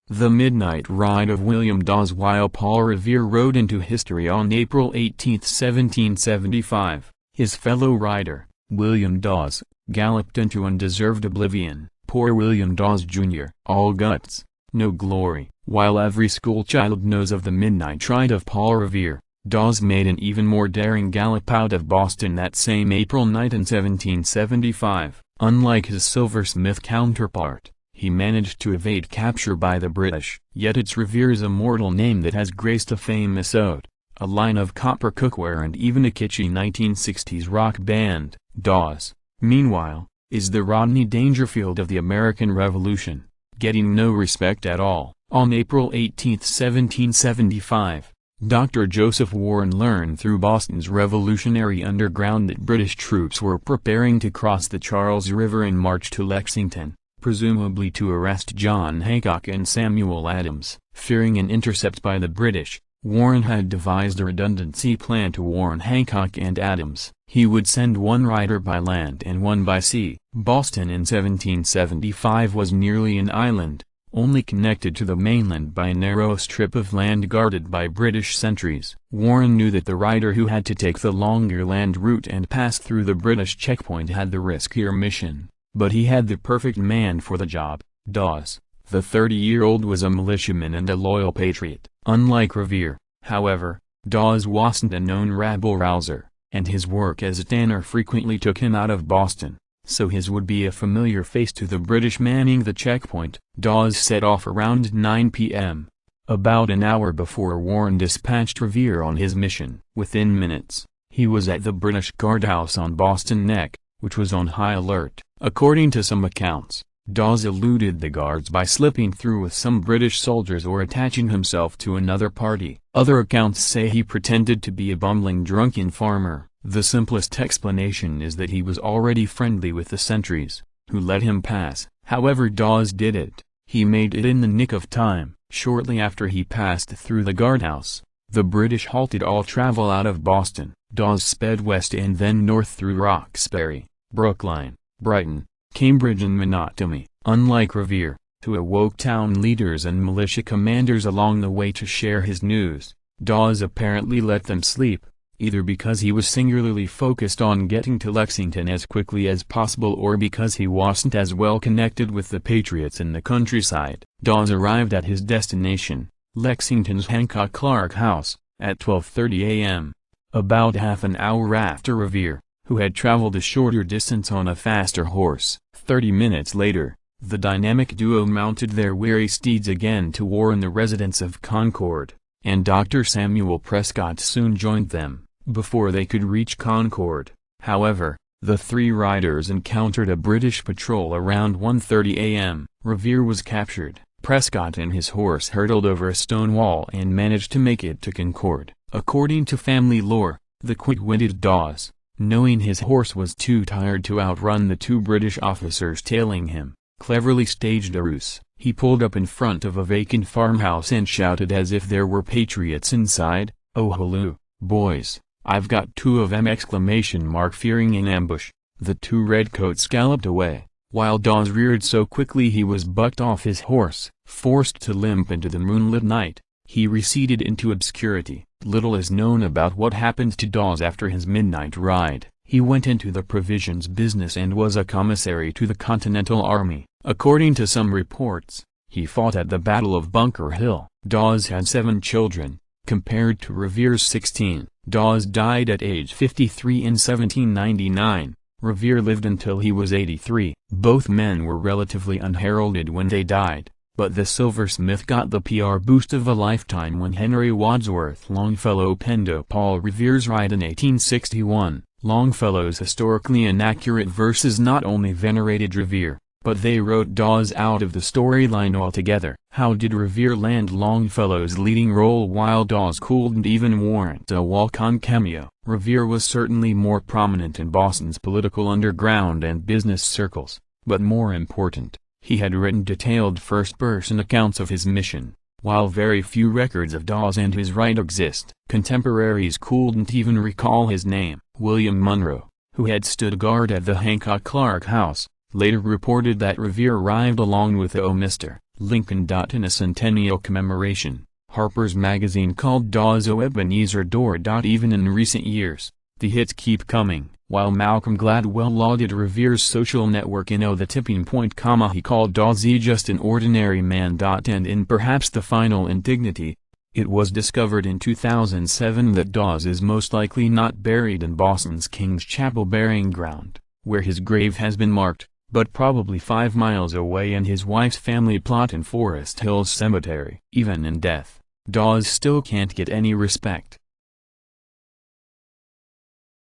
The midnight ride of William Dawes. While Paul Revere rode into history on April 18, 1775, his fellow rider, William Dawes, galloped into undeserved oblivion. Poor William Dawes Jr., all guts, no glory. While every schoolchild knows of the midnight ride of Paul Revere, Dawes made an even more daring gallop out of Boston that same April night in 1775. Unlike his silversmith counterpart, he managed to evade capture by the British. Yet it's Revere's immortal name that has graced a famous ode, a line of copper cookware, and even a kitschy 1960s rock band. Dawes, meanwhile, is the Rodney Dangerfield of the American Revolution, getting no respect at all. On April 18, 1775, Dr. Joseph Warren learned through Boston's Revolutionary Underground that British troops were preparing to cross the Charles River and march to Lexington, presumably to arrest John Hancock and Samuel Adams. Fearing an intercept by the British, Warren had devised a redundancy plan to warn Hancock and Adams. He would send one rider by land and one by sea. Boston in 1775 was nearly an island, only connected to the mainland by a narrow strip of land guarded by British sentries. Warren knew that the rider who had to take the longer land route and pass through the British checkpoint had the riskier mission, but he had the perfect man for the job. Dawes, the 30-year-old, was a militiaman and a loyal patriot. Unlike Revere, however, Dawes wasn't a known rabble-rouser, and his work as a tanner frequently took him out of Boston, so his would be a familiar face to the British manning the checkpoint. Dawes set off around 9 p.m., about an hour before Warren dispatched Revere on his mission. Within minutes, he was at the British guardhouse on Boston Neck, which was on high alert. According to some accounts, Dawes eluded the guards by slipping through with some British soldiers or attaching himself to another party. Other accounts say he pretended to be a bumbling drunken farmer. The simplest explanation is that he was already friendly with the sentries, who let him pass. However Dawes did it, he made it in the nick of time. Shortly after he passed through the guardhouse, the British halted all travel out of Boston. Dawes sped west and then north through Roxbury, Brookline, Brighton, Cambridge and Menotomy. Unlike Revere, who awoke town leaders and militia commanders along the way to share his news, Dawes apparently let them sleep, either because he was singularly focused on getting to Lexington as quickly as possible or because he wasn't as well connected with the patriots in the countryside. Dawes arrived at his destination, Lexington's Hancock Clark House, at 12:30 a.m., about half an hour after Revere, who had traveled a shorter distance on a faster horse. 30 minutes later, the dynamic duo mounted their weary steeds again to warn the residents of Concord, and Dr. Samuel Prescott soon joined them. Before they could reach Concord, however, the three riders encountered a British patrol around 1:30 a.m. Revere was captured. Prescott and his horse hurtled over a stone wall and managed to make it to Concord. According to family lore, the quick-witted Dawes, knowing his horse was too tired to outrun the two British officers tailing him, cleverly staged a ruse. He pulled up in front of a vacant farmhouse and shouted as if there were patriots inside, "Oh hello, boys, I've got two of 'em!" Fearing an ambush, the two redcoats galloped away, while Dawes reared so quickly he was bucked off his horse. Forced to limp into the moonlit night, he receded into obscurity. Little is known about what happened to Dawes after his midnight ride. He went into the provisions business and was a commissary to the Continental Army. According to some reports, he fought at the Battle of Bunker Hill. Dawes had 7 children, compared to Revere's 16. Dawes died at age 53 in 1799. Revere lived until he was 83. Both men were relatively unheralded when they died, but the silversmith got the PR boost of a lifetime when Henry Wadsworth Longfellow penned Paul Revere's Ride in 1861. Longfellow's historically inaccurate verses not only venerated Revere, but they wrote Dawes out of the storyline altogether. How did Revere land Longfellow's leading role while Dawes couldn't even warrant a walk-on cameo? Revere was certainly more prominent in Boston's political underground and business circles, but more important, he had written detailed first-person accounts of his mission. While very few records of Dawes and his ride exist, contemporaries couldn't even recall his name. William Munroe, who had stood guard at the Hancock Clark House, later reported that Revere arrived along with O. Mr. Lincoln. In a centennial commemoration, Harper's Magazine called Dawes O. Ebenezer Door. Even in recent years, the hits keep coming. While Malcolm Gladwell lauded Revere's social network in Oh the Tipping Point, he called Dawes just an ordinary man. And in perhaps the final indignity, it was discovered in 2007 that Dawes is most likely not buried in Boston's King's Chapel burying ground, where his grave has been marked, but probably 5 miles away in his wife's family plot in Forest Hills Cemetery. Even in death, Dawes still can't get any respect.